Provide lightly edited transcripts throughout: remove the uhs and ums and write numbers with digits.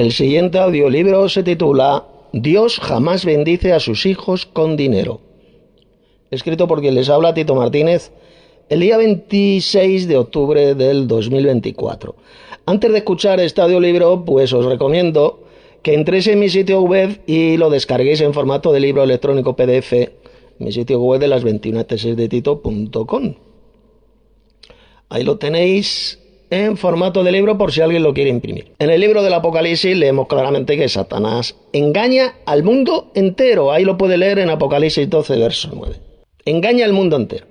El siguiente audiolibro se titula Dios jamás bendice a sus hijos con dinero. Escrito por quien les habla, Tito Martínez, el día 26 de octubre del 2024. Antes de escuchar este audiolibro, pues os recomiendo que entréis en mi sitio web y lo descarguéis en formato de libro electrónico PDF, mi sitio web de las 21 tesis de Tito.com. Ahí lo tenéis en formato de libro por si alguien lo quiere imprimir. En el libro del Apocalipsis leemos claramente que Satanás engaña al mundo entero. Ahí lo puede leer en Apocalipsis 12, verso 9. Engaña al mundo entero.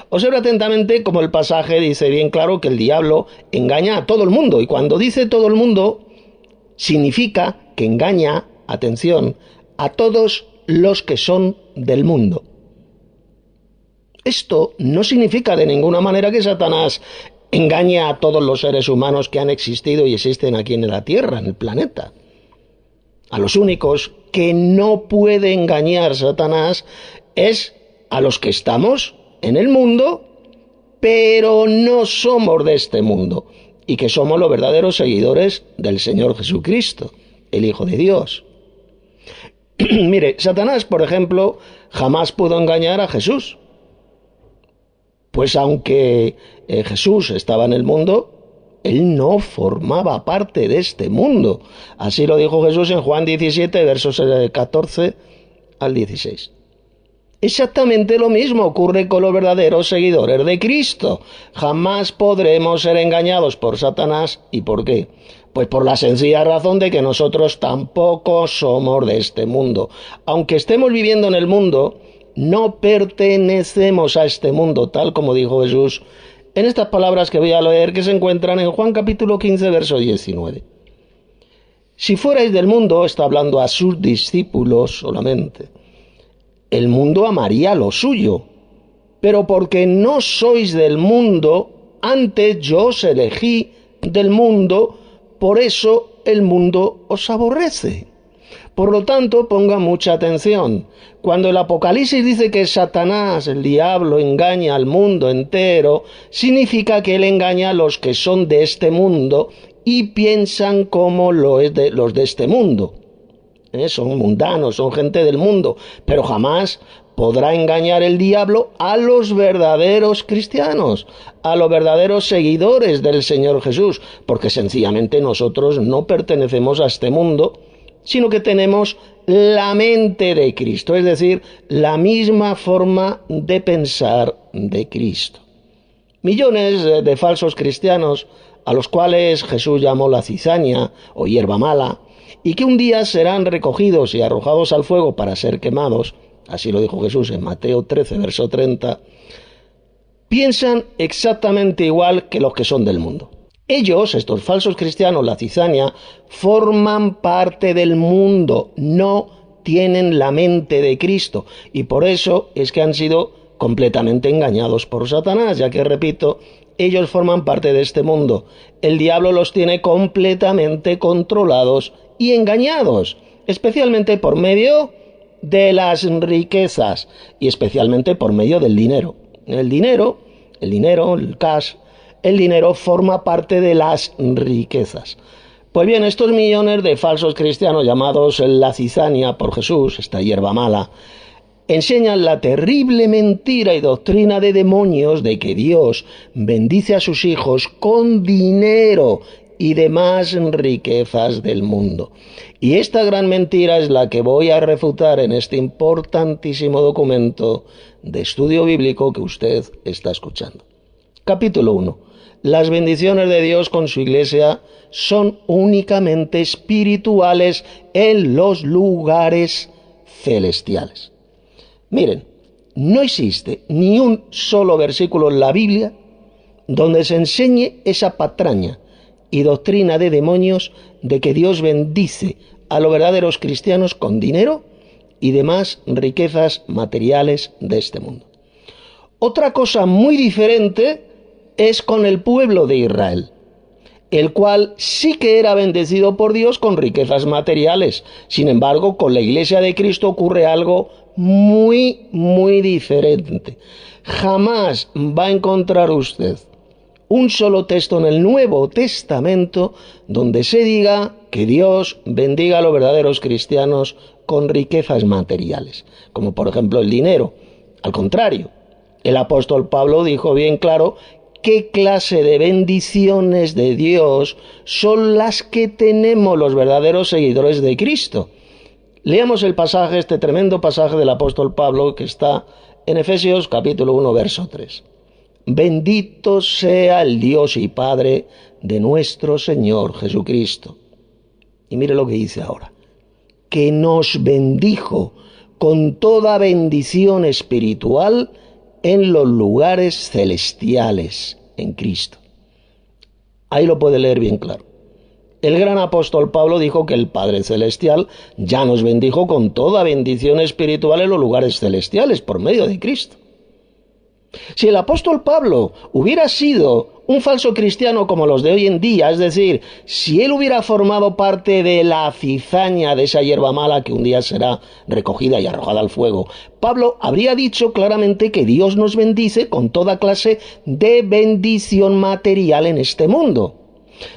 Observa atentamente como el pasaje dice bien claro que el diablo engaña a todo el mundo. Y cuando dice todo el mundo, significa que engaña, atención, a todos los que son del mundo. Esto no significa de ninguna manera que Satanás engaña a todos los seres humanos que han existido y existen aquí en la Tierra, en el planeta. A los únicos que no puede engañar Satanás es a los que estamos en el mundo, pero no somos de este mundo, y que somos los verdaderos seguidores del Señor Jesucristo, el Hijo de Dios. Mire, Satanás, por ejemplo, jamás pudo engañar a Jesús. Pues aunque Jesús estaba en el mundo, él no formaba parte de este mundo. Así lo dijo Jesús en Juan 17, versos 14 al 16. Exactamente lo mismo ocurre con los verdaderos seguidores de Cristo. Jamás podremos ser engañados por Satanás. ¿Y por qué? Pues por la sencilla razón de que nosotros tampoco somos de este mundo. Aunque estemos viviendo en el mundo, no pertenecemos a este mundo, tal como dijo Jesús en estas palabras que voy a leer, que se encuentran en Juan capítulo 15, verso 19. Si fuerais del mundo, está hablando a sus discípulos solamente, el mundo amaría lo suyo, pero porque no sois del mundo, antes yo os elegí del mundo, por eso el mundo os aborrece. Por lo tanto, ponga mucha atención. Cuando el Apocalipsis dice que Satanás, el diablo, engaña al mundo entero, significa que él engaña a los que son de este mundo y piensan como los de este mundo. Son mundanos, son gente del mundo, pero jamás podrá engañar el diablo a los verdaderos cristianos, a los verdaderos seguidores del Señor Jesús, porque sencillamente nosotros no pertenecemos a este mundo, sino que tenemos la mente de Cristo, es decir, la misma forma de pensar de Cristo. Millones de falsos cristianos, a los cuales Jesús llamó la cizaña o hierba mala, y que un día serán recogidos y arrojados al fuego para ser quemados, así lo dijo Jesús en Mateo 13, verso 30, piensan exactamente igual que los que son del mundo. Ellos, estos falsos cristianos, la cizaña, forman parte del mundo, no tienen la mente de Cristo, y por eso es que han sido completamente engañados por Satanás, ya que, repito, ellos forman parte de este mundo. El diablo los tiene completamente controlados y engañados, especialmente por medio de las riquezas y especialmente por medio del dinero. El dinero, el cash, el dinero forma parte de las riquezas. Pues bien, estos millones de falsos cristianos llamados la cizaña por Jesús, esta hierba mala, enseñan la terrible mentira y doctrina de demonios de que Dios bendice a sus hijos con dinero y demás riquezas del mundo. Y esta gran mentira es la que voy a refutar en este importantísimo documento de estudio bíblico que usted está escuchando. Capítulo 1. Las bendiciones de Dios con su iglesia son únicamente espirituales en los lugares celestiales. Miren, no existe ni un solo versículo en la Biblia donde se enseñe esa patraña y doctrina de demonios de que Dios bendice a los verdaderos cristianos con dinero y demás riquezas materiales de este mundo. Otra cosa muy diferente es con el pueblo de Israel, el cual sí que era bendecido por Dios con riquezas materiales. Sin embargo, con la iglesia de Cristo ocurre algo muy diferente. Jamás va a encontrar usted un solo texto en el Nuevo Testamento donde se diga que Dios bendiga a los verdaderos cristianos con riquezas materiales, como por ejemplo el dinero. Al contrario, el apóstol Pablo dijo bien claro qué clase de bendiciones de Dios son las que tenemos los verdaderos seguidores de Cristo. Leamos el pasaje, este tremendo pasaje del apóstol Pablo que está en Efesios capítulo 1, verso 3. Bendito sea el Dios y Padre de nuestro Señor Jesucristo. Y mire lo que dice ahora. Que nos bendijo con toda bendición espiritual en los lugares celestiales en Cristo. Ahí lo puede leer bien claro. El gran apóstol Pablo dijo que el Padre Celestial ya nos bendijo con toda bendición espiritual en los lugares celestiales por medio de Cristo. Si el apóstol Pablo hubiera sido un falso cristiano como los de hoy en día, es decir, si él hubiera formado parte de la cizaña de esa hierba mala que un día será recogida y arrojada al fuego, Pablo habría dicho claramente que Dios nos bendice con toda clase de bendición material en este mundo.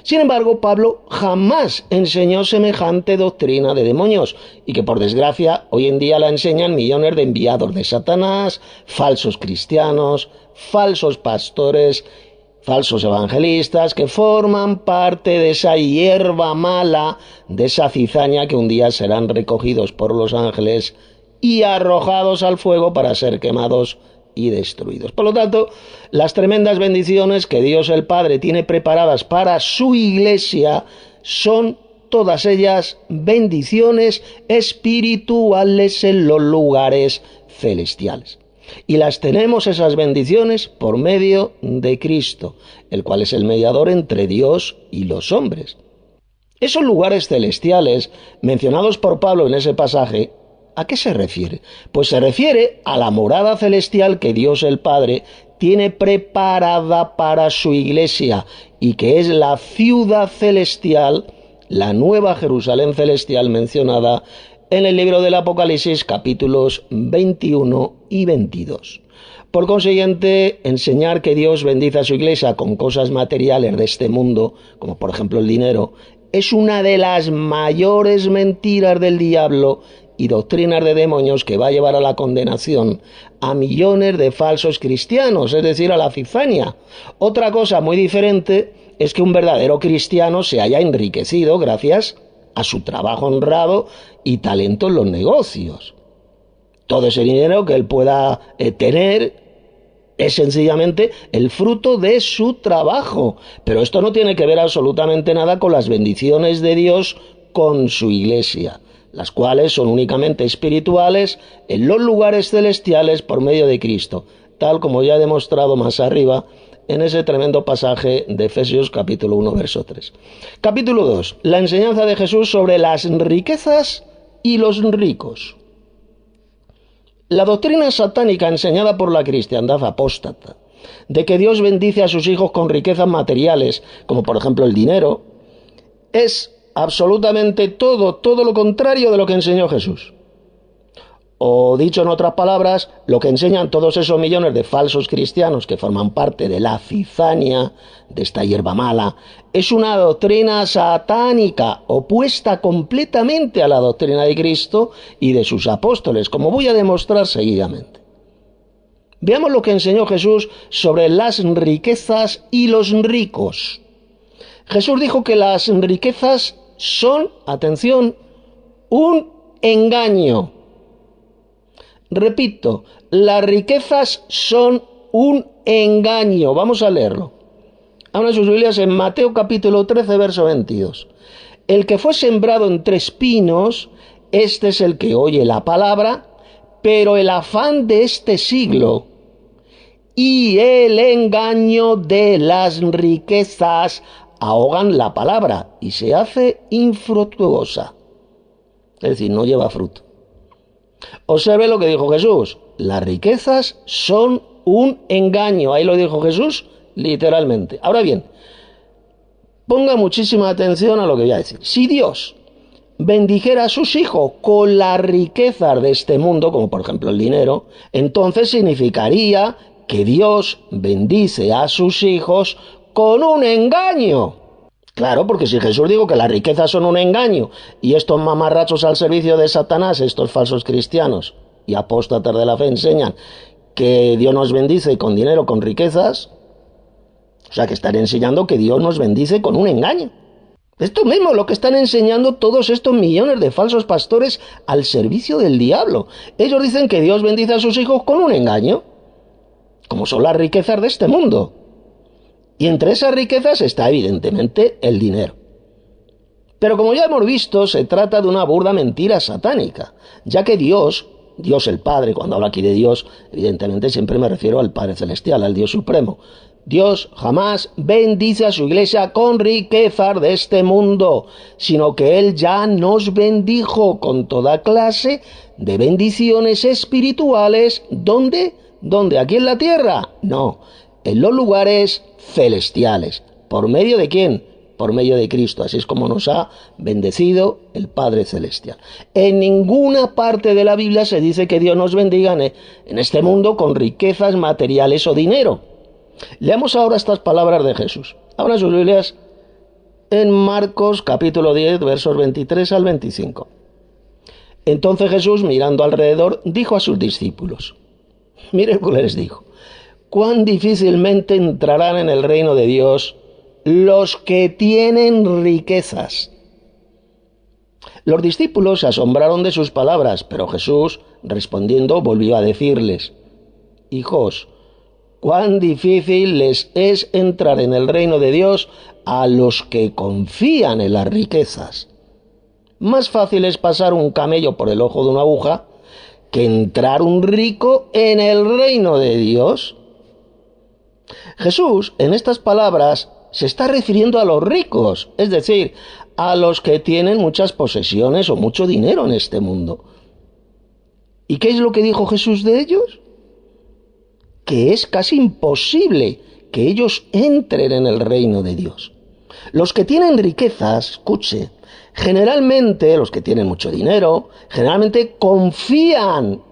Sin embargo, Pablo jamás enseñó semejante doctrina de demonios y que por desgracia hoy en día la enseñan millones de enviados de Satanás, falsos cristianos, falsos pastores, falsos evangelistas que forman parte de esa hierba mala, de esa cizaña que un día serán recogidos por los ángeles y arrojados al fuego para ser quemados y destruidos. Por lo tanto, las tremendas bendiciones que Dios el Padre tiene preparadas para su iglesia son todas ellas bendiciones espirituales en los lugares celestiales. Y las tenemos esas bendiciones por medio de Cristo, el cual es el mediador entre Dios y los hombres. Esos lugares celestiales mencionados por Pablo en ese pasaje, ¿a qué se refiere? Pues se refiere a la morada celestial que Dios el Padre tiene preparada para su iglesia y que es la ciudad celestial, la nueva Jerusalén celestial mencionada en el libro del Apocalipsis capítulos 21 y 22. Por consiguiente, enseñar que Dios bendice a su iglesia con cosas materiales de este mundo, como por ejemplo el dinero, es una de las mayores mentiras del diablo y doctrinas de demonios que va a llevar a la condenación a millones de falsos cristianos, es decir, a la cizaña. Otra cosa muy diferente es que un verdadero cristiano se haya enriquecido gracias a su trabajo honrado y talento en los negocios. Todo ese dinero que él pueda tener es sencillamente el fruto de su trabajo. Pero esto no tiene que ver absolutamente nada con las bendiciones de Dios con su iglesia, las cuales son únicamente espirituales en los lugares celestiales por medio de Cristo, tal como ya he demostrado más arriba en ese tremendo pasaje de Efesios capítulo 1, verso 3. Capítulo 2. La enseñanza de Jesús sobre las riquezas y los ricos. La doctrina satánica enseñada por la cristiandad apóstata, de que Dios bendice a sus hijos con riquezas materiales, como por ejemplo el dinero, es absolutamente todo lo contrario de lo que enseñó Jesús. O dicho en otras palabras, lo que enseñan todos esos millones de falsos cristianos que forman parte de la cizaña, de esta hierba mala, es una doctrina satánica opuesta completamente a la doctrina de Cristo y de sus apóstoles, como voy a demostrar seguidamente. Veamos lo que enseñó Jesús sobre las riquezas y los ricos. Jesús dijo que las riquezas son, atención, un engaño. Repito, las riquezas son un engaño. Vamos a leerlo. Abran sus Biblias en Mateo capítulo 13, verso 22. El que fue sembrado entre espinos, este es el que oye la palabra, pero el afán de este siglo y el engaño de las riquezas ahogan la palabra y se hace infructuosa. Es decir, no lleva fruto. Observe lo que dijo Jesús. Las riquezas son un engaño. Ahí lo dijo Jesús literalmente. Ahora bien, ponga muchísima atención a lo que voy a decir. Si Dios bendijera a sus hijos con las riquezas de este mundo, como por ejemplo el dinero, entonces significaría que Dios bendice a sus hijos con un engaño. Claro, porque si Jesús dijo que las riquezas son un engaño y estos mamarrachos al servicio de Satanás, estos falsos cristianos y apóstatas de la fe enseñan que Dios nos bendice con dinero, con riquezas, o sea que están enseñando que Dios nos bendice con un engaño. Esto mismo es lo que están enseñando todos estos millones de falsos pastores al servicio del diablo. Ellos dicen que Dios bendice a sus hijos con un engaño, como son las riquezas de este mundo. Y entre esas riquezas está evidentemente el dinero. Pero como ya hemos visto, se trata de una burda mentira satánica, ya que Dios el Padre, cuando hablo aquí de Dios, evidentemente siempre me refiero al Padre Celestial, al Dios Supremo. Dios jamás bendice a su iglesia con riquezas de este mundo, sino que Él ya nos bendijo con toda clase de bendiciones espirituales. ¿Dónde? ¿Dónde? ¿Aquí en la tierra? No, en los lugares celestiales. ¿Por medio de quién? Por medio de Cristo. Así es como nos ha bendecido el Padre Celestial. En ninguna parte de la Biblia se dice que Dios nos bendiga en este mundo con riquezas materiales o dinero. Leamos ahora estas palabras de Jesús. Abran sus Biblias en Marcos capítulo 10, versos 23 al 25. Entonces Jesús, mirando alrededor, dijo a sus discípulos, miren cómo les dijo, cuán difícilmente entrarán en el reino de Dios los que tienen riquezas. Los discípulos se asombraron de sus palabras, pero Jesús, respondiendo, volvió a decirles, hijos, cuán difícil les es entrar en el reino de Dios a los que confían en las riquezas. Más fácil es pasar un camello por el ojo de una aguja que entrar un rico en el reino de Dios. Jesús, en estas palabras, se está refiriendo a los ricos, es decir, a los que tienen muchas posesiones o mucho dinero en este mundo. ¿Y qué es lo que dijo Jesús de ellos? Que es casi imposible que ellos entren en el reino de Dios. Los que tienen riquezas, escuche, generalmente los que tienen mucho dinero, generalmente confían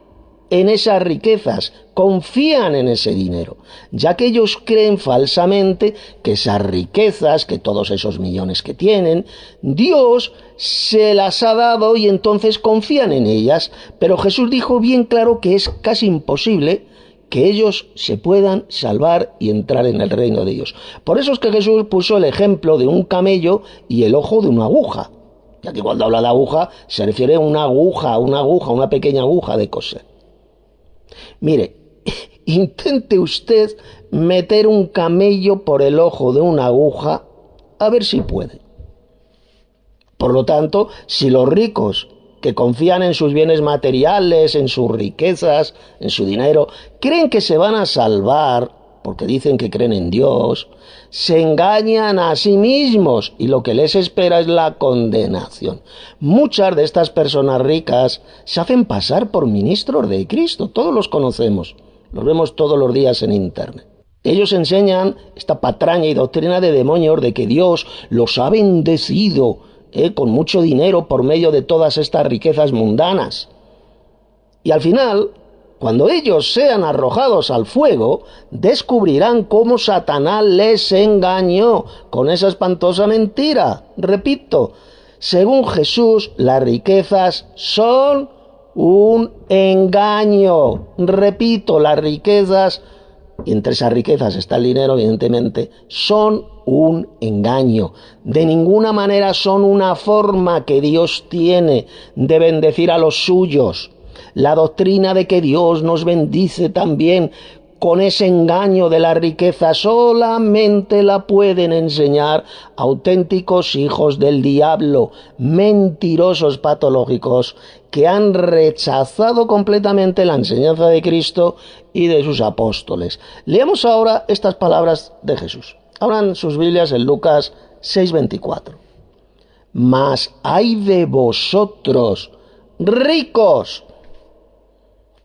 en esas riquezas, confían en ese dinero, ya que ellos creen falsamente que esas riquezas, que todos esos millones que tienen, Dios se las ha dado y entonces confían en ellas. Pero Jesús dijo bien claro que es casi imposible que ellos se puedan salvar y entrar en el reino de Dios. Por eso es que Jesús puso el ejemplo de un camello y el ojo de una aguja, ya que cuando habla de aguja se refiere a una aguja, una pequeña aguja de coser. Mire, intente usted meter un camello por el ojo de una aguja, a ver si puede. Por lo tanto, si los ricos que confían en sus bienes materiales, en sus riquezas, en su dinero, creen que se van a salvar, porque dicen que creen en Dios, se engañan a sí mismos y lo que les espera es la condenación. Muchas de estas personas ricas se hacen pasar por ministros de Cristo, todos los conocemos, los vemos todos los días en internet. Ellos enseñan esta patraña y doctrina de demonios de que Dios los ha bendecido con mucho dinero por medio de todas estas riquezas mundanas. Y al final, cuando ellos sean arrojados al fuego, descubrirán cómo Satanás les engañó con esa espantosa mentira. Repito, según Jesús, las riquezas son un engaño. Repito, las riquezas, y entre esas riquezas está el dinero, evidentemente, son un engaño. De ninguna manera son una forma que Dios tiene de bendecir a los suyos. La doctrina de que Dios nos bendice también con ese engaño de la riqueza solamente la pueden enseñar auténticos hijos del diablo, mentirosos patológicos que han rechazado completamente la enseñanza de Cristo y de sus apóstoles. Leamos ahora estas palabras de Jesús. Abran sus Biblias en Lucas 6:24. Mas ay de vosotros, ricos,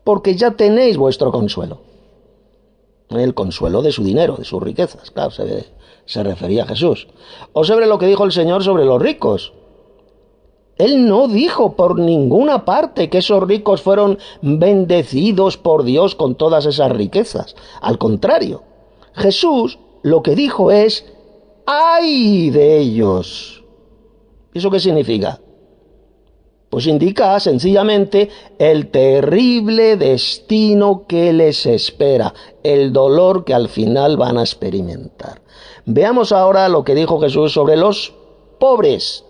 porque ya tenéis vuestro consuelo. El consuelo de su dinero, de sus riquezas, claro, se refería a Jesús. Observe lo que dijo el Señor sobre los ricos. Él no dijo por ninguna parte que esos ricos fueron bendecidos por Dios con todas esas riquezas. Al contrario, Jesús lo que dijo es: ¡ay de ellos! ¿Eso qué significa? Pues indica sencillamente el terrible destino que les espera, el dolor que al final van a experimentar. Veamos ahora lo que dijo Jesús sobre los pobres.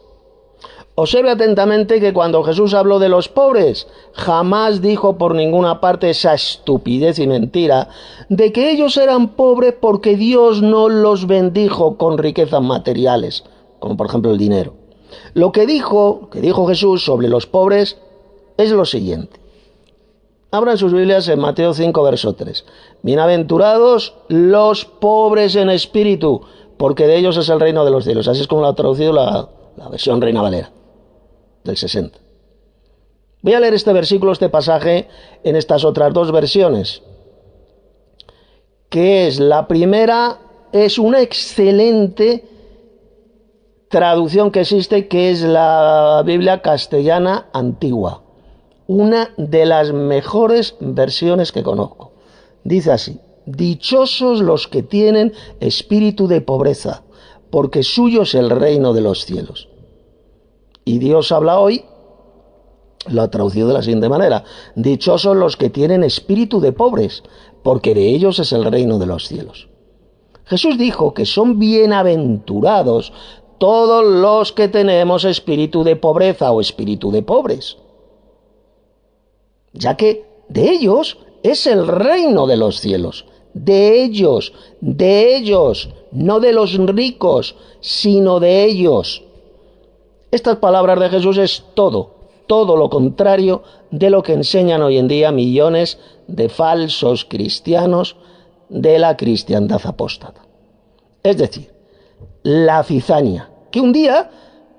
Observe atentamente que cuando Jesús habló de los pobres, jamás dijo por ninguna parte esa estupidez y mentira de que ellos eran pobres porque Dios no los bendijo con riquezas materiales, como por ejemplo el dinero. Lo que dijo Jesús sobre los pobres es lo siguiente. Abran sus Biblias en Mateo 5, verso 3. Bienaventurados los pobres en espíritu, porque de ellos es el reino de los cielos. Así es como lo ha traducido la versión Reina Valera del 60. Voy a leer este versículo, este pasaje, en estas otras dos versiones. Que es, la primera es una excelente traducción que existe, que es la Biblia castellana antigua. Una de las mejores versiones que conozco. Dice así: dichosos los que tienen espíritu de pobreza, porque suyo es el reino de los cielos. Y Dios habla hoy, lo ha traducido de la siguiente manera: dichosos los que tienen espíritu de pobres, porque de ellos es el reino de los cielos. Jesús dijo que son bienaventurados todos los que tenemos espíritu de pobreza o espíritu de pobres, ya que de ellos es el reino de los cielos. De ellos, no de los ricos, sino de ellos. Estas palabras de Jesús es todo lo contrario de lo que enseñan hoy en día millones de falsos cristianos de la cristiandad apóstata. Es decir, la cizaña, que un día,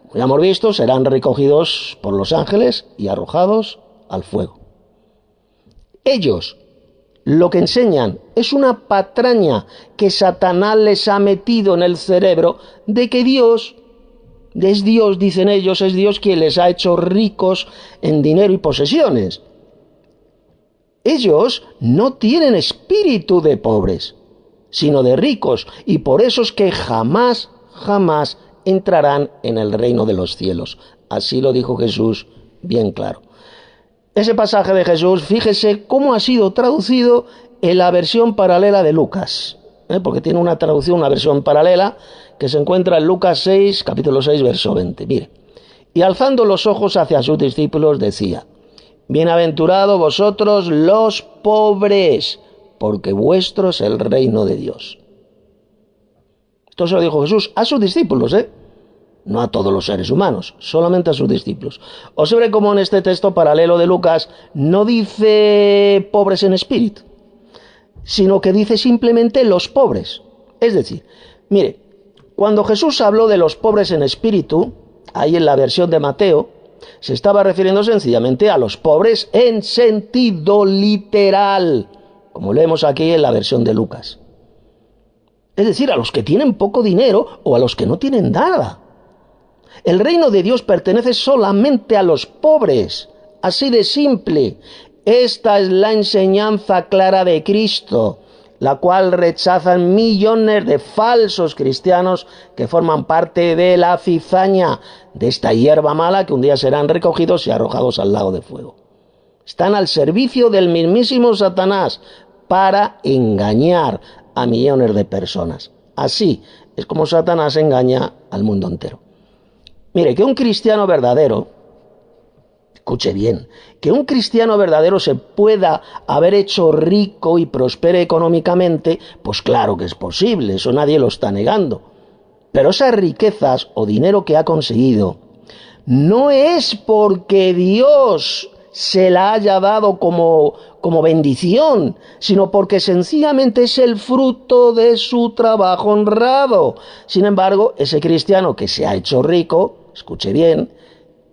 como ya hemos visto, serán recogidos por los ángeles y arrojados al fuego. Ellos lo que enseñan es una patraña que Satanás les ha metido en el cerebro de que Dios, dicen ellos, es Dios quien les ha hecho ricos en dinero y posesiones. Ellos no tienen espíritu de pobres, sino de ricos, y por eso es que jamás entrarán en el reino de los cielos. Así lo dijo Jesús bien claro. Ese pasaje de Jesús, fíjese cómo ha sido traducido en la versión paralela de Lucas, porque tiene una traducción, una versión paralela, que se encuentra en Lucas 6, capítulo 6, verso 20. Mire: y alzando los ojos hacia sus discípulos decía: bienaventurados vosotros los pobres, porque vuestro es el reino de Dios. Esto se lo dijo Jesús a sus discípulos, no a todos los seres humanos, solamente a sus discípulos. Observe cómo en este texto paralelo de Lucas no dice pobres en espíritu, sino que dice simplemente los pobres. Es decir, mire, cuando Jesús habló de los pobres en espíritu, ahí en la versión de Mateo, se estaba refiriendo sencillamente a los pobres en sentido literal, como leemos aquí en la versión de Lucas. Es decir, a los que tienen poco dinero o a los que no tienen nada. El reino de Dios pertenece solamente a los pobres, así de simple. Esta es la enseñanza clara de Cristo, la cual rechazan millones de falsos cristianos que forman parte de la cizaña, de esta hierba mala que un día serán recogidos y arrojados al lago de fuego. Están al servicio del mismísimo Satanás para engañar a millones de personas. Así es como Satanás engaña al mundo entero. Mire, que un cristiano verdadero, escuche bien, que un cristiano verdadero se pueda haber hecho rico y prospere económicamente, pues claro que es posible, eso nadie lo está negando. Pero esas riquezas o dinero que ha conseguido no es porque Dios se la haya dado como bendición, sino porque sencillamente es el fruto de su trabajo honrado. Sin embargo, ese cristiano que se ha hecho rico, escuche bien,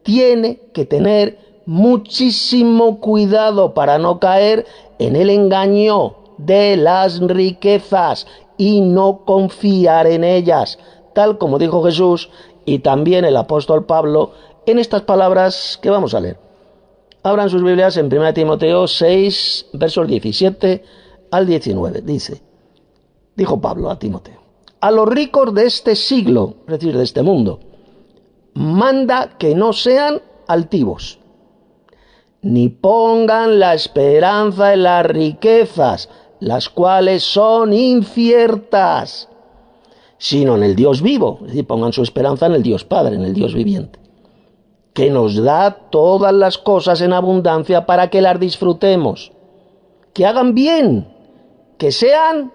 tiene que tener muchísimo cuidado para no caer en el engaño de las riquezas y no confiar en ellas, tal como dijo Jesús y también el apóstol Pablo en estas palabras que vamos a leer. Abran sus Biblias en 1 Timoteo 6, versos 17 al 19. Dijo Pablo a Timoteo: A los ricos de este siglo, es decir, de este mundo, manda que no sean altivos, ni pongan la esperanza en las riquezas, las cuales son inciertas, sino en el Dios vivo, es decir, pongan su esperanza en el Dios Padre, en el Dios viviente, que nos da todas las cosas en abundancia para que las disfrutemos, que hagan bien, que sean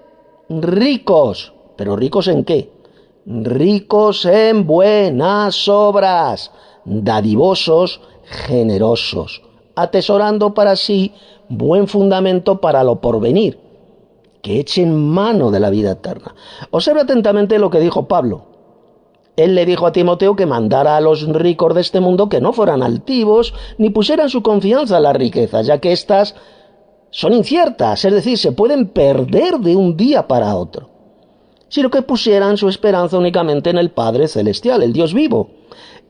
ricos. ¿Pero ricos en qué? Ricos en buenas obras, dadivosos, generosos, atesorando para sí buen fundamento para lo porvenir, que echen mano de la vida eterna. Observa atentamente lo que dijo Pablo. Él le dijo a Timoteo que mandara a los ricos de este mundo que no fueran altivos ni pusieran su confianza en las riquezas, ya que éstas son inciertas, es decir, se pueden perder de un día para otro, sino que pusieran su esperanza únicamente en el Padre Celestial, el Dios vivo.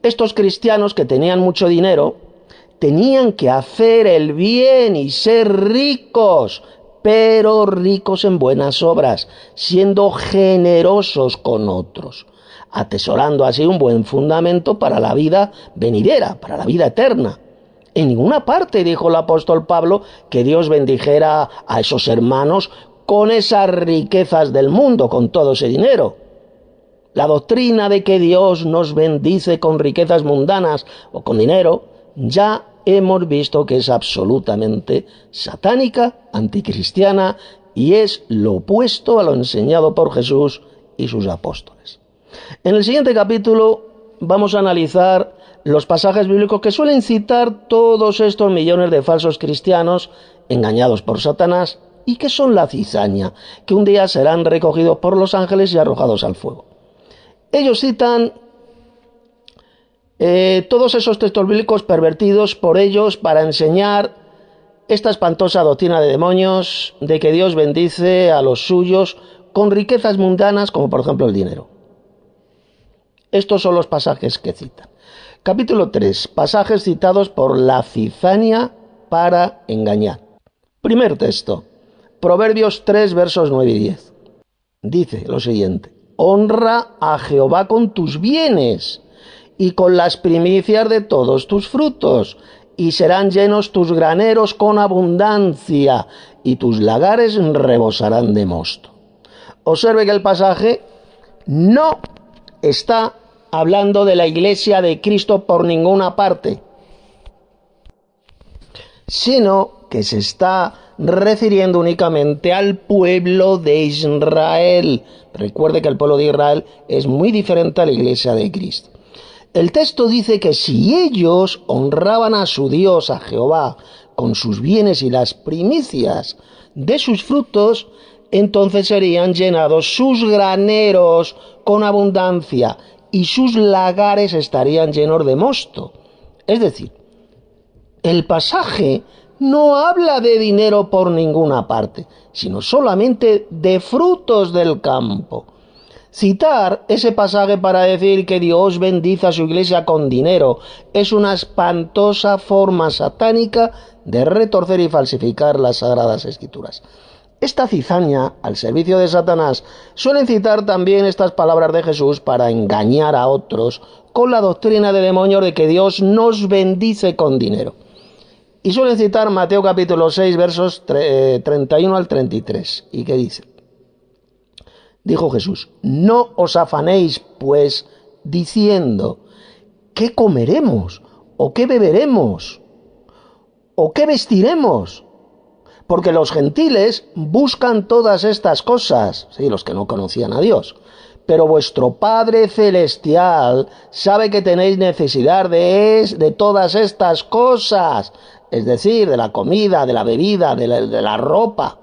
Estos cristianos que tenían mucho dinero tenían que hacer el bien y ser ricos, pero ricos en buenas obras, siendo generosos con otros, atesorando así un buen fundamento para la vida venidera, para la vida eterna. En ninguna parte dijo el apóstol Pablo que Dios bendijera a esos hermanos con esas riquezas del mundo, con todo ese dinero. La doctrina de que Dios nos bendice con riquezas mundanas o con dinero, ya hemos visto que es absolutamente satánica, anticristiana y es lo opuesto a lo enseñado por Jesús y sus apóstoles. En el siguiente capítulo vamos a analizar los pasajes bíblicos que suelen citar todos estos millones de falsos cristianos engañados por Satanás y que son la cizaña, que un día serán recogidos por los ángeles y arrojados al fuego. Ellos citan todos esos textos bíblicos pervertidos por ellos para enseñar esta espantosa doctrina de demonios de que Dios bendice a los suyos con riquezas mundanas como por ejemplo el dinero. Estos son los pasajes que citan. Capítulo 3. Pasajes citados por la cizaña para engañar. Primer texto. Proverbios 3, versos 9 y 10. Dice lo siguiente. Honra a Jehová con tus bienes y con las primicias de todos tus frutos, y serán llenos tus graneros con abundancia, y tus lagares rebosarán de mosto. Observe que el pasaje no está hablando de la iglesia de Cristo por ninguna parte, sino que se está refiriendo únicamente al pueblo de Israel. Recuerde que el pueblo de Israel es muy diferente a la iglesia de Cristo. El texto dice que si ellos honraban a su Dios, a Jehová, con sus bienes y las primicias de sus frutos, entonces serían llenados sus graneros con abundancia y sus lagares estarían llenos de mosto. Es decir, el pasaje no habla de dinero por ninguna parte, sino solamente de frutos del campo. Citar ese pasaje para decir que Dios bendice a su iglesia con dinero es una espantosa forma satánica de retorcer y falsificar las Sagradas Escrituras. Esta cizaña, al servicio de Satanás, suelen citar también estas palabras de Jesús para engañar a otros con la doctrina de demonios de que Dios nos bendice con dinero. Y suelen citar Mateo capítulo 6, versos 31 al 33. ¿Y qué dice? Dijo Jesús, no os afanéis, pues, diciendo, ¿qué comeremos? ¿O qué beberemos? ¿O qué vestiremos? Porque los gentiles buscan todas estas cosas, sí, los que no conocían a Dios. Pero vuestro Padre Celestial sabe que tenéis necesidad de todas estas cosas, es decir, de la comida, de la bebida, de la ropa.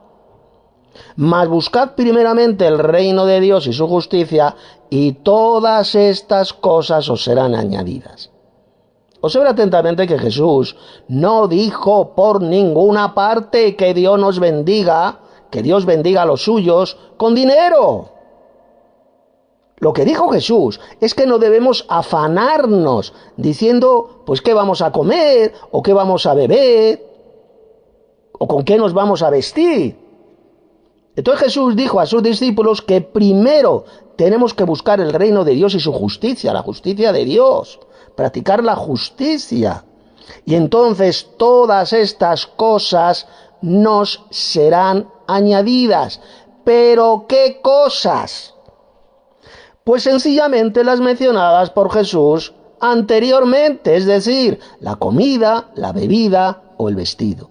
Mas buscad primeramente el reino de Dios y su justicia, y todas estas cosas os serán añadidas. Observa atentamente que Jesús no dijo por ninguna parte que Dios nos bendiga, que Dios bendiga a los suyos con dinero. Lo que dijo Jesús es que no debemos afanarnos diciendo, pues, qué vamos a comer, o qué vamos a beber, o con qué nos vamos a vestir. Entonces Jesús dijo a sus discípulos que primero tenemos que buscar el reino de Dios y su justicia, la justicia de Dios, practicar la justicia. Y entonces todas estas cosas nos serán añadidas. ¿Pero qué cosas? Pues sencillamente las mencionadas por Jesús anteriormente, es decir, la comida, la bebida o el vestido.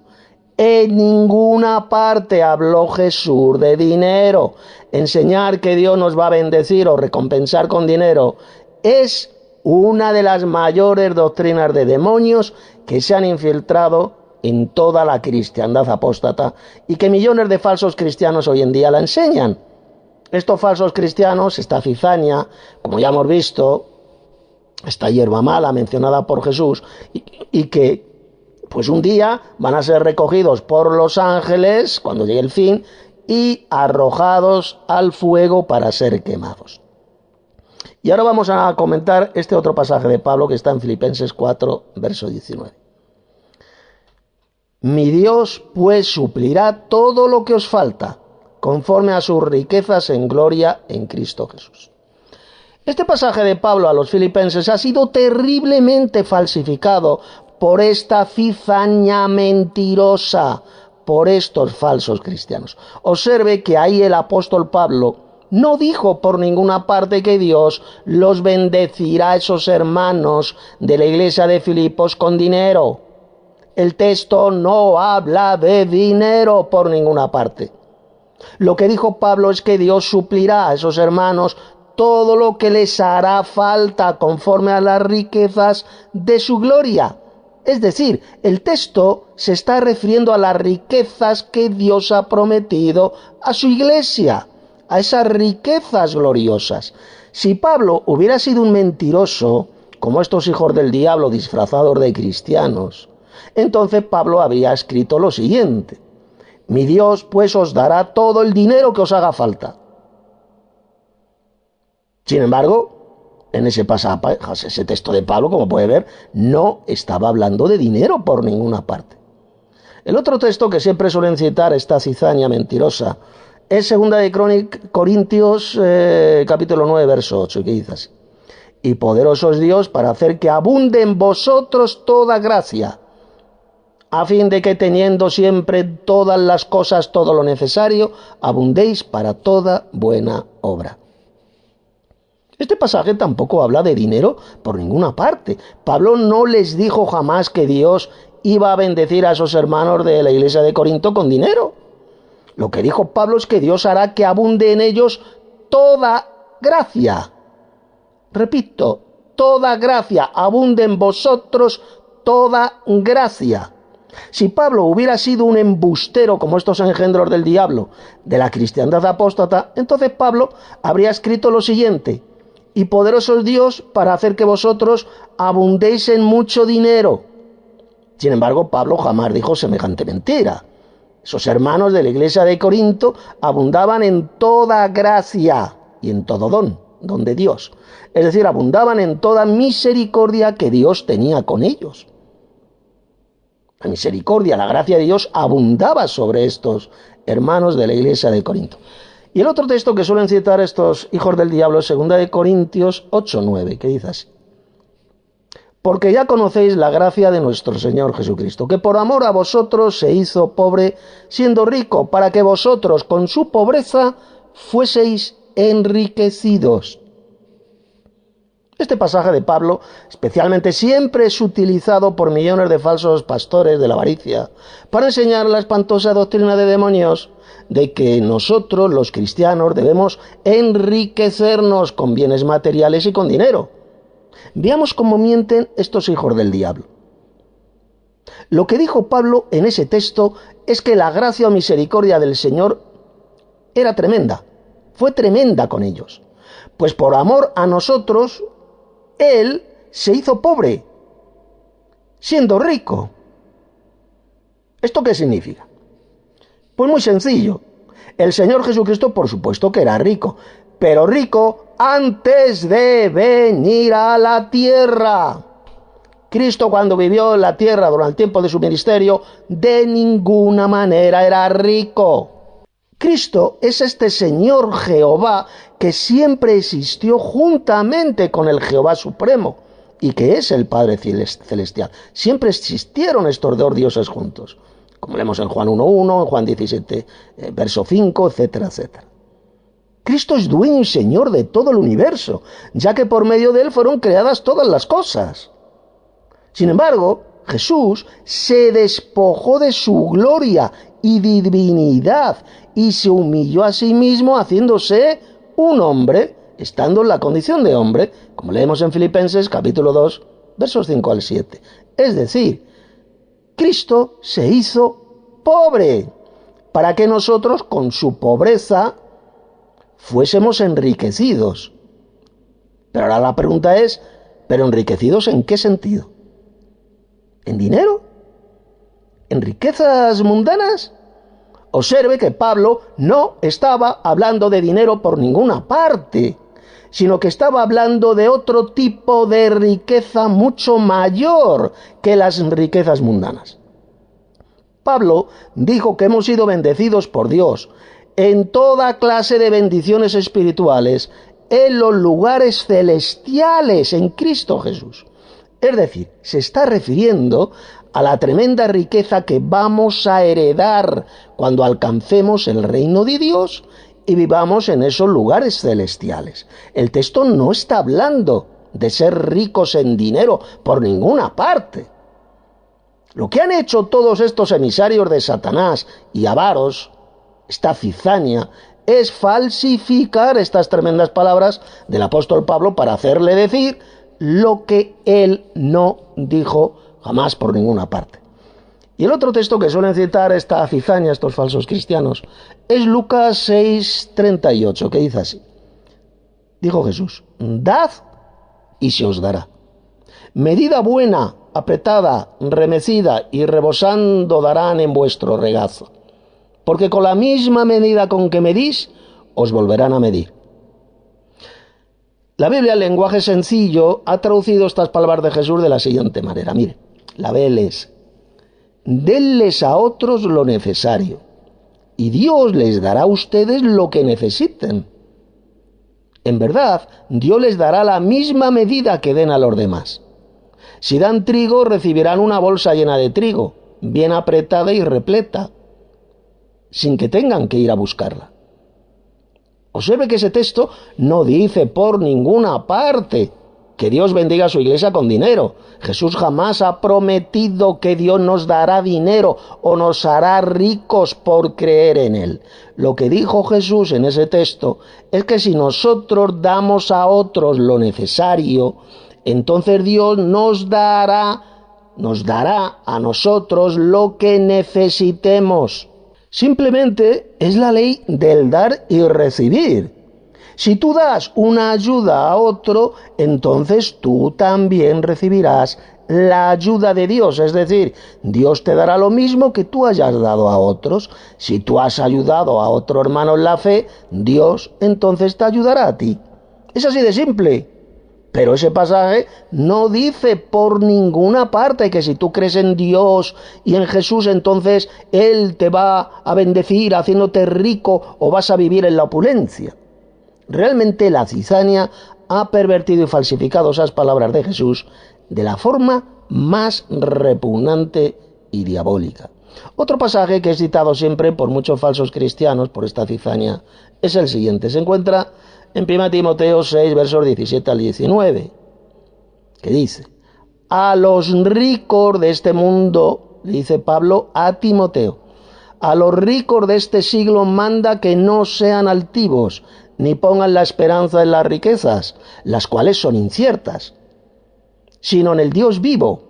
En ninguna parte habló Jesús de dinero. Enseñar que Dios nos va a bendecir o recompensar con dinero es una de las mayores doctrinas de demonios que se han infiltrado en toda la cristiandad apóstata y que millones de falsos cristianos hoy en día la enseñan. Estos falsos cristianos, esta cizaña, como ya hemos visto, esta hierba mala mencionada por Jesús, y que pues un día van a ser recogidos por los ángeles cuando llegue el fin y arrojados al fuego para ser quemados. Y ahora vamos a comentar este otro pasaje de Pablo que está en Filipenses 4, verso 19. Mi Dios pues suplirá todo lo que os falta, conforme a sus riquezas en gloria en Cristo Jesús. Este pasaje de Pablo a los filipenses ha sido terriblemente falsificado por esta cizaña mentirosa, por estos falsos cristianos. Observe que ahí el apóstol Pablo no dijo por ninguna parte que Dios los bendecirá a esos hermanos de la iglesia de Filipos con dinero. El texto no habla de dinero por ninguna parte. Lo que dijo Pablo es que Dios suplirá a esos hermanos todo lo que les hará falta conforme a las riquezas de su gloria. Es decir, el texto se está refiriendo a las riquezas que Dios ha prometido a su iglesia, a esas riquezas gloriosas. Si Pablo hubiera sido un mentiroso, como estos hijos del diablo disfrazados de cristianos, entonces Pablo habría escrito lo siguiente: mi Dios pues os dará todo el dinero que os haga falta. Sin embargo, en ese pasaje, ese texto de Pablo, como puede ver, no estaba hablando de dinero por ninguna parte. El otro texto que siempre suelen citar esta cizaña mentirosa es 2 de Corintios, capítulo 9, verso 8, que dice así: y poderoso es Dios para hacer que abunde en vosotros toda gracia, a fin de que teniendo siempre todas las cosas, todo lo necesario, abundéis para toda buena obra. Este pasaje tampoco habla de dinero por ninguna parte. Pablo no les dijo jamás que Dios iba a bendecir a esos hermanos de la iglesia de Corinto con dinero. Lo que dijo Pablo es que Dios hará que abunde en ellos toda gracia. Repito, toda gracia, abunde en vosotros toda gracia. Si Pablo hubiera sido un embustero como estos engendros del diablo de la cristiandad apóstata, entonces Pablo habría escrito lo siguiente: y poderoso es Dios para hacer que vosotros abundéis en mucho dinero. Sin embargo, Pablo jamás dijo semejante mentira. Esos hermanos de la iglesia de Corinto abundaban en toda gracia y en todo don de Dios. Es decir, abundaban en toda misericordia que Dios tenía con ellos. La misericordia, la gracia de Dios abundaba sobre estos hermanos de la iglesia de Corinto. Y el otro texto que suelen citar estos hijos del diablo es 2 de Corintios 8, 9, que dice así: porque ya conocéis la gracia de nuestro Señor Jesucristo, que por amor a vosotros se hizo pobre, siendo rico, para que vosotros con su pobreza fueseis enriquecidos. Este pasaje de Pablo, especialmente, siempre es utilizado por millones de falsos pastores de la avaricia para enseñar la espantosa doctrina de demonios de que nosotros, los cristianos, debemos enriquecernos con bienes materiales y con dinero. Veamos cómo mienten estos hijos del diablo. Lo que dijo Pablo en ese texto es que la gracia o misericordia del Señor era tremenda, fue tremenda con ellos. Pues por amor a nosotros, Él se hizo pobre, siendo rico. ¿Esto qué significa? Pues muy sencillo. El Señor Jesucristo, por supuesto que era rico, pero rico antes de venir a la tierra. Cristo, cuando vivió en la tierra durante el tiempo de su ministerio, de ninguna manera era rico. Cristo es este Señor Jehová que siempre existió juntamente con el Jehová Supremo y que es el Padre Celestial. Siempre existieron estos dos dioses juntos, como leemos en Juan 1.1, en Juan 17, verso 5, etcétera, etcétera. Cristo es dueño y Señor de todo el universo, ya que por medio de Él fueron creadas todas las cosas. Sin embargo, Jesús se despojó de su gloria y divinidad y se humilló a sí mismo haciéndose un hombre, estando en la condición de hombre, como leemos en Filipenses capítulo 2, versos 5 al 7. Es decir, Cristo se hizo pobre para que nosotros con su pobreza fuésemos enriquecidos. Pero ahora la pregunta es, ¿pero enriquecidos en qué sentido? ¿En dinero? ¿En riquezas mundanas? Observe que Pablo no estaba hablando de dinero por ninguna parte, sino que estaba hablando de otro tipo de riqueza mucho mayor que las riquezas mundanas. Pablo dijo que hemos sido bendecidos por Dios en toda clase de bendiciones espirituales en los lugares celestiales en Cristo Jesús. Es decir, se está refiriendo a la tremenda riqueza que vamos a heredar cuando alcancemos el reino de Dios y vivamos en esos lugares celestiales. El texto no está hablando de ser ricos en dinero por ninguna parte. Lo que han hecho todos estos emisarios de Satanás y avaros, esta cizaña, es falsificar estas tremendas palabras del apóstol Pablo para hacerle decir lo que él no dijo jamás por ninguna parte. Y el otro texto que suelen citar esta cizaña, estos falsos cristianos, es Lucas 6:38, que dice así: dijo Jesús, dad y se os dará. Medida buena, apretada, remecida y rebosando darán en vuestro regazo. Porque con la misma medida con que medís, os volverán a medir. La Biblia, en lenguaje sencillo, ha traducido estas palabras de Jesús de la siguiente manera. Mire, la BLS. Denles a otros lo necesario, y Dios les dará a ustedes lo que necesiten. En verdad, Dios les dará la misma medida que den a los demás. Si dan trigo, recibirán una bolsa llena de trigo, bien apretada y repleta, sin que tengan que ir a buscarla. Observe que ese texto no dice por ninguna parte que Dios bendiga a su iglesia con dinero. Jesús jamás ha prometido que Dios nos dará dinero o nos hará ricos por creer en Él. Lo que dijo Jesús en ese texto es que si nosotros damos a otros lo necesario, entonces Dios nos dará a nosotros lo que necesitemos. Simplemente es la ley del dar y recibir. Si tú das una ayuda a otro, entonces tú también recibirás la ayuda de Dios. Es decir, Dios te dará lo mismo que tú hayas dado a otros. Si tú has ayudado a otro hermano en la fe, Dios entonces te ayudará a ti. Es así de simple. Pero ese pasaje no dice por ninguna parte que si tú crees en Dios y en Jesús, entonces Él te va a bendecir haciéndote rico o vas a vivir en la opulencia. Realmente la cizaña ha pervertido y falsificado esas palabras de Jesús de la forma más repugnante y diabólica. Otro pasaje que es citado siempre por muchos falsos cristianos por esta cizaña es el siguiente. Se encuentra en 1 Timoteo 6, versos 17 al 19, que dice: a los ricos de este mundo, dice Pablo a Timoteo, a los ricos de este siglo manda que no sean altivos, ni pongan la esperanza en las riquezas, las cuales son inciertas, sino en el Dios vivo,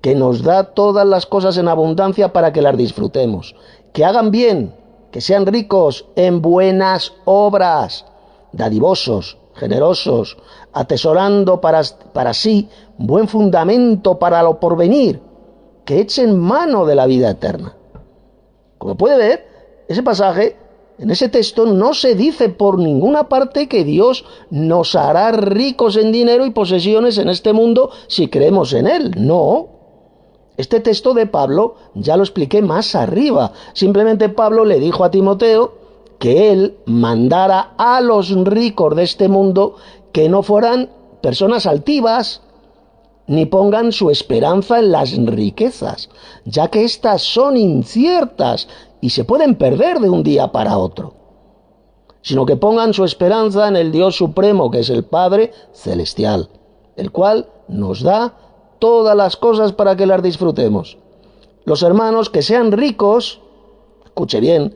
que nos da todas las cosas en abundancia para que las disfrutemos. Que hagan bien, que sean ricos en buenas obras, dadivosos, generosos, atesorando para sí buen fundamento para lo porvenir, que echen mano de la vida eterna. Como puede ver, ese pasaje, en ese texto, no se dice por ninguna parte que Dios nos hará ricos en dinero y posesiones en este mundo si creemos en Él. No. Este texto de Pablo ya lo expliqué más arriba. Simplemente Pablo le dijo a Timoteo que Él mandara a los ricos de este mundo que no fueran personas altivas, ni pongan su esperanza en las riquezas, ya que éstas son inciertas y se pueden perder de un día para otro, sino que pongan su esperanza en el Dios Supremo, que es el Padre Celestial, el cual nos da todas las cosas para que las disfrutemos. Los hermanos que sean ricos, escuche bien,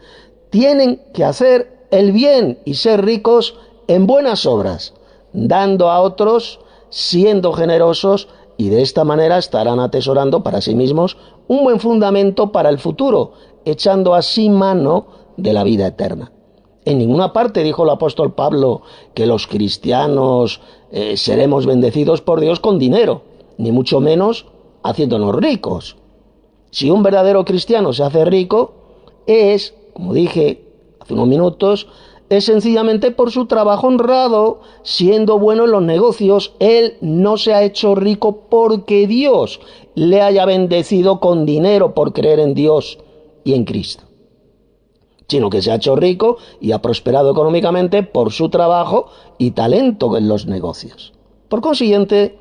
tienen que hacer el bien y ser ricos en buenas obras, dando a otros, siendo generosos, y de esta manera estarán atesorando para sí mismos un buen fundamento para el futuro, echando así mano de la vida eterna. En ninguna parte dijo el apóstol Pablo que los cristianos seremos bendecidos por Dios con dinero, ni mucho menos haciéndonos ricos. Si un verdadero cristiano se hace rico, es, como dije hace unos minutos, es sencillamente por su trabajo honrado, siendo bueno en los negocios. Él no se ha hecho rico porque Dios le haya bendecido con dinero por creer en Dios y en Cristo, sino que se ha hecho rico y ha prosperado económicamente por su trabajo y talento en los negocios. Por consiguiente,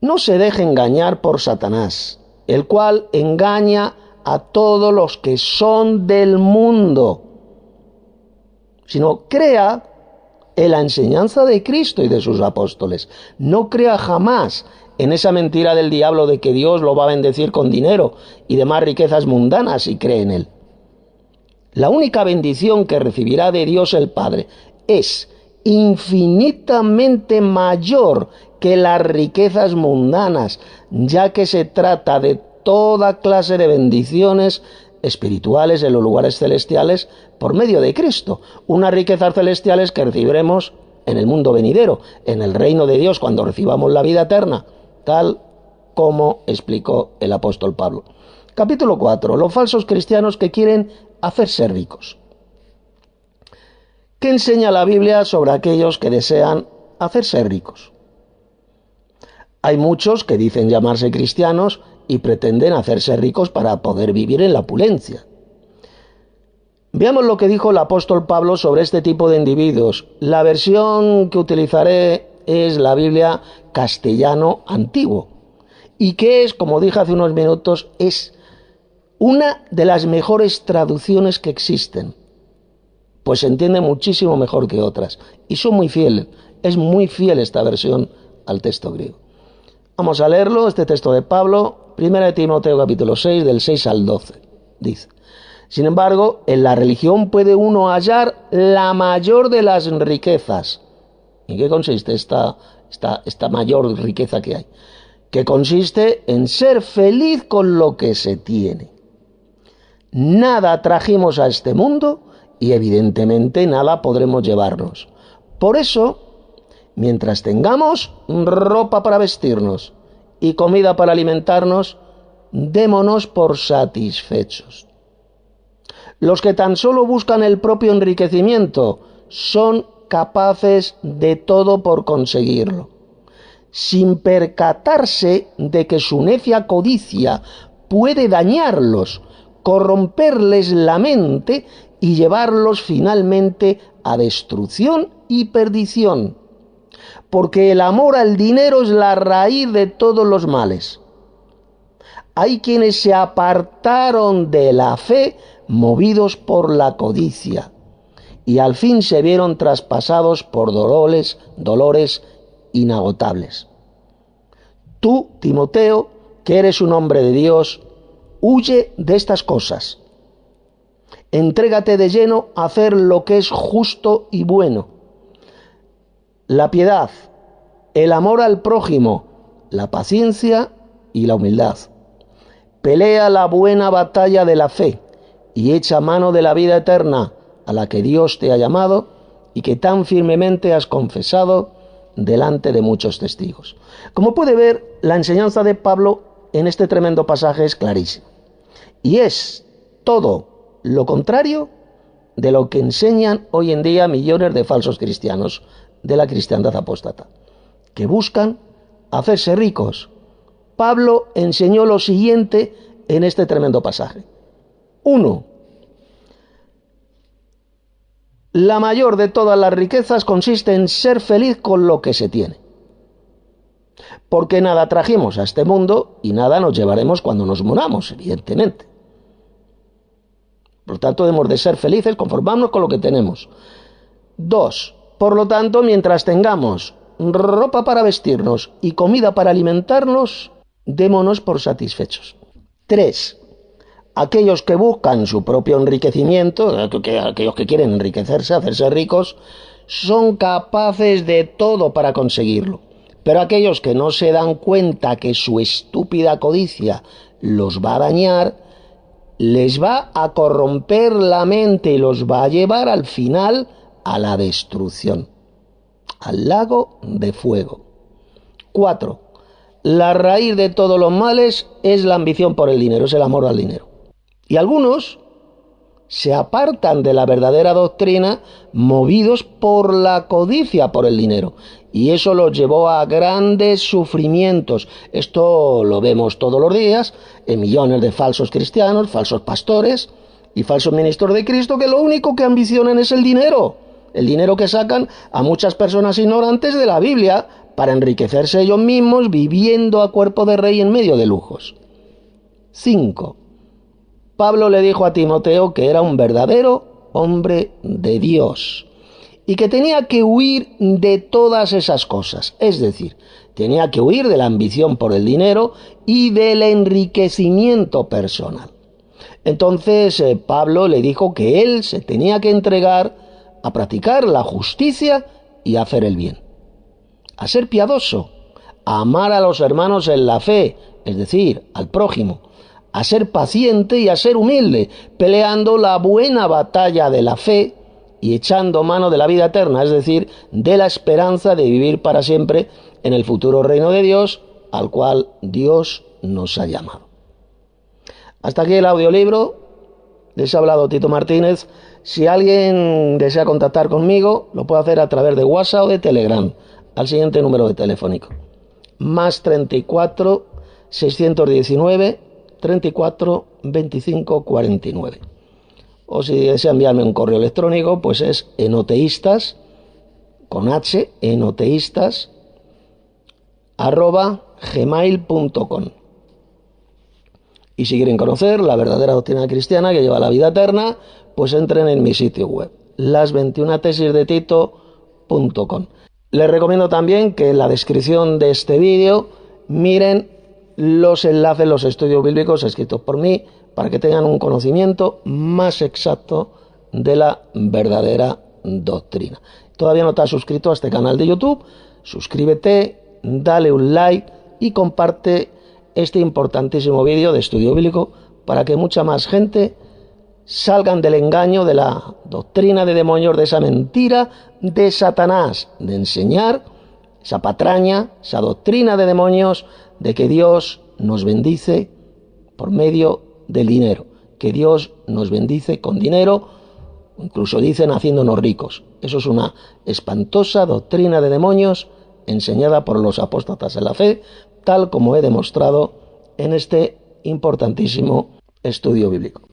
no se deje engañar por Satanás, el cual engaña a todos los que son del mundo, sino crea en la enseñanza de Cristo y de sus apóstoles. No crea jamás en esa mentira del diablo de que Dios lo va a bendecir con dinero y demás riquezas mundanas si cree en él. La única bendición que recibirá de Dios el Padre es infinitamente mayor que las riquezas mundanas, ya que se trata de toda clase de bendiciones espirituales en los lugares celestiales por medio de Cristo. Unas riquezas celestiales que recibiremos en el mundo venidero, en el reino de Dios, cuando recibamos la vida eterna, tal como explicó el apóstol Pablo. Capítulo 4. Los falsos cristianos que quieren hacerse ricos. ¿Qué enseña la Biblia sobre aquellos que desean hacerse ricos? Hay muchos que dicen llamarse cristianos y pretenden hacerse ricos para poder vivir en la opulencia. Veamos lo que dijo el apóstol Pablo sobre este tipo de individuos. La versión que utilizaré es la Biblia castellano antiguo, y que es, como dije hace unos minutos, es una de las mejores traducciones que existen, pues se entiende muchísimo mejor que otras, y son muy fieles. Es muy fiel esta versión al texto griego. Vamos a leerlo, este texto de Pablo, 1 Timoteo capítulo 6, del 6 al 12. Dice: sin embargo, en la religión puede uno hallar la mayor de las riquezas. ¿En qué consiste esta mayor riqueza que hay? Que consiste en ser feliz con lo que se tiene. Nada trajimos a este mundo y evidentemente nada podremos llevarnos. Por eso, mientras tengamos ropa para vestirnos y comida para alimentarnos, démonos por satisfechos. Los que tan solo buscan el propio enriquecimiento son capaces de todo por conseguirlo, sin percatarse de que su necia codicia puede dañarlos, corromperles la mente y llevarlos finalmente a destrucción y perdición. Porque el amor al dinero es la raíz de todos los males. Hay quienes se apartaron de la fe movidos por la codicia, y al fin se vieron traspasados por dolores inagotables. Tú, Timoteo, que eres un hombre de Dios, huye de estas cosas. Entrégate de lleno a hacer lo que es justo y bueno, la piedad, el amor al prójimo, la paciencia y la humildad. Pelea la buena batalla de la fe y echa mano de la vida eterna a la que Dios te ha llamado y que tan firmemente has confesado delante de muchos testigos. Como puede ver, la enseñanza de Pablo en este tremendo pasaje es clarísima. Y es todo lo contrario de lo que enseñan hoy en día millones de falsos cristianos de la cristiandad apóstata, que buscan hacerse ricos. Pablo enseñó lo siguiente en este tremendo pasaje. 1. La mayor de todas las riquezas consiste en ser feliz con lo que se tiene. Porque nada trajimos a este mundo y nada nos llevaremos cuando nos muramos, evidentemente. Por lo tanto, debemos de ser felices, conformarnos con lo que tenemos. 2. Por lo tanto, mientras tengamos ropa para vestirnos y comida para alimentarnos, démonos por satisfechos. 3. Aquellos que buscan su propio enriquecimiento, aquellos que quieren enriquecerse, hacerse ricos, son capaces de todo para conseguirlo. Pero aquellos que no se dan cuenta que su estúpida codicia los va a dañar, les va a corromper la mente y los va a llevar al final a la destrucción, al lago de fuego. 4. La raíz de todos los males es la ambición por el dinero, es el amor al dinero. Y algunos se apartan de la verdadera doctrina movidos por la codicia por el dinero. Y eso los llevó a grandes sufrimientos. Esto lo vemos todos los días en millones de falsos cristianos, falsos pastores y falsos ministros de Cristo que lo único que ambicionan es el dinero. El dinero que sacan a muchas personas ignorantes de la Biblia para enriquecerse ellos mismos viviendo a cuerpo de rey en medio de lujos. 5. Pablo le dijo a Timoteo que era un verdadero hombre de Dios y que tenía que huir de todas esas cosas. Es decir, tenía que huir de la ambición por el dinero y del enriquecimiento personal. Entonces Pablo le dijo que él se tenía que entregar a practicar la justicia y a hacer el bien, a ser piadoso, a amar a los hermanos en la fe, es decir, al prójimo, a ser paciente y a ser humilde, peleando la buena batalla de la fe y echando mano de la vida eterna, es decir, de la esperanza de vivir para siempre en el futuro reino de Dios, al cual Dios nos ha llamado. Hasta aquí el audiolibro. Les ha hablado Tito Martínez. Si alguien desea contactar conmigo, lo puede hacer a través de WhatsApp o de Telegram, al siguiente número de telefónico. Más 34 619 34 25 49. O si desea enviarme un correo electrónico, pues es enoteístas, con H, enoteístas, @gmail.com. Y si quieren conocer la verdadera doctrina cristiana que lleva a la vida eterna, pues entren en mi sitio web, las21tesisdetito.com. Les recomiendo también que en la descripción de este vídeo miren los enlaces, los estudios bíblicos escritos por mí, para que tengan un conocimiento más exacto de la verdadera doctrina. ¿Todavía no te has suscrito a este canal de YouTube? Suscríbete, dale un like y comparte este importantísimo vídeo de estudio bíblico para que mucha más gente salgan del engaño de la doctrina de demonios, de esa mentira de Satanás, de enseñar esa patraña, esa doctrina de demonios de que Dios nos bendice por medio del dinero, que Dios nos bendice con dinero, incluso dicen haciéndonos ricos. Eso es una espantosa doctrina de demonios enseñada por los apóstatas de la fe, tal como he demostrado en este importantísimo estudio bíblico.